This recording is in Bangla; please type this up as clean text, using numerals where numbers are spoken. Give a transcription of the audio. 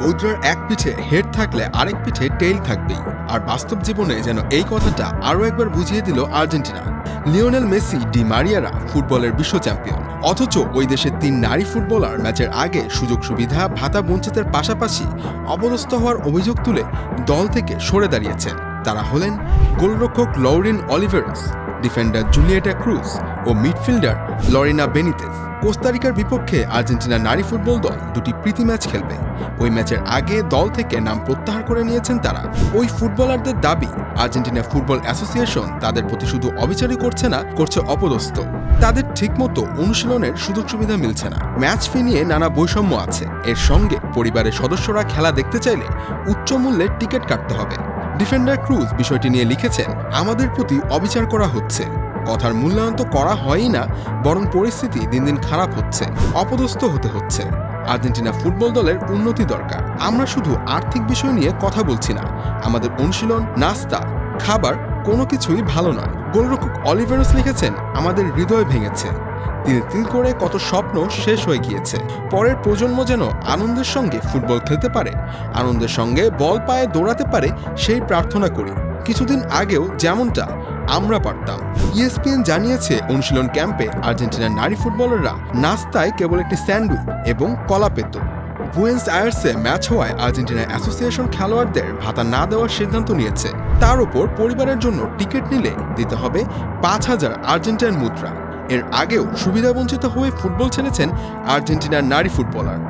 মুদ্রার এক পিঠে হেড থাকলে আরেক পিঠে টেইল থাকবেই। আর বাস্তব জীবনে যেন এই কথাটা আরও একবার বুঝিয়ে দিল আর্জেন্টিনা। লিওনেল মেসি, ডি মারিয়ারা ফুটবলের বিশ্ব চ্যাম্পিয়ন, অথচ ওই দেশের 3 নারী ফুটবলার ম্যাচের আগে সুযোগ সুবিধা ভাতা বঞ্চিতের পাশাপাশি অপদস্থ হওয়ার অভিযোগ তুলে দল থেকে সরে দাঁড়িয়েছেন। তারা হলেন গোলরক্ষক লৌরিন অলিভেরাস, ডিফেন্ডার জুলিয়েটা ক্রুজ ও মিডফিল্ডার লরিনা বেনিতেজ। কোস্টারিকার বিপক্ষে আর্জেন্টিনার নারী ফুটবল দল 2টি প্রীতি ম্যাচ খেলবে। ওই ম্যাচের আগে দল থেকে নাম প্রত্যাহার করে নিয়েছেন তারা। ওই ফুটবলারদের দাবি, আর্জেন্টিনা ফুটবল অ্যাসোসিয়েশন তাদের প্রতি শুধু অবিচারই করছে না, করছে অপদস্থ। তাদের ঠিকমতো অনুশীলনের সুযোগ সুবিধা মিলছে না, ম্যাচ ফি নিয়ে নানা বৈষম্য আছে। এর সঙ্গে পরিবারের সদস্যরা খেলা দেখতে চাইলে উচ্চ মূল্যের টিকিট কাটতে হবে। ডিফেন্ডার ক্রুজ বিষয়টি নিয়ে লিখেছেন, আমাদের প্রতি অবিচার করা হচ্ছে। কথার মূল্যায়ন তো করা হয়ই না, বরং পরিস্থিতি দিন দিন খারাপ হচ্ছে, অপদস্থ হতে হচ্ছে। আর্জেন্টিনা ফুটবল দলের উন্নতি দরকার। আমরা শুধু আর্থিক বিষয় নিয়ে কথা বলছি না, আমাদের অনুশীলন, নাস্তা, খাবার কোনো কিছুই ভালো নয়। গোলরক্ষক অলিভেরাস লিখেছেন, আমাদের হৃদয় ভেঙেছে। তিল তিল করে কত স্বপ্ন শেষ হয়ে গিয়েছে। পরের প্রজন্ম যেন আনন্দের সঙ্গে ফুটবল খেলতে পারে, আনন্দের সঙ্গে বল পায়ে দৌড়াতে পারে, সেই প্রার্থনা করি। কিছুদিন আগেও যেমনটা আমরা পারতাম। ইএসপিএন জানিয়েছে, অনুশীলন ক্যাম্পে আর্জেন্টিনার নারী ফুটবলাররা নাস্তায় কেবল একটি স্যান্ডউইচ এবং কলা পেত। বুয়েন্স আয়ার্সে ম্যাচ হওয়ায় আর্জেন্টিনা অ্যাসোসিয়েশন খেলোয়াড়দের ভাতা না দেওয়ার সিদ্ধান্ত নিয়েছে। তার উপর পরিবারের জন্য টিকিট নিলে দিতে হবে 5,000 আর্জেন্টাইন মুদ্রা। এর আগেও সুবিধাবঞ্চিত হয়ে ফুটবল ছেড়েছেন আর্জেন্টিনার নারী ফুটবলার।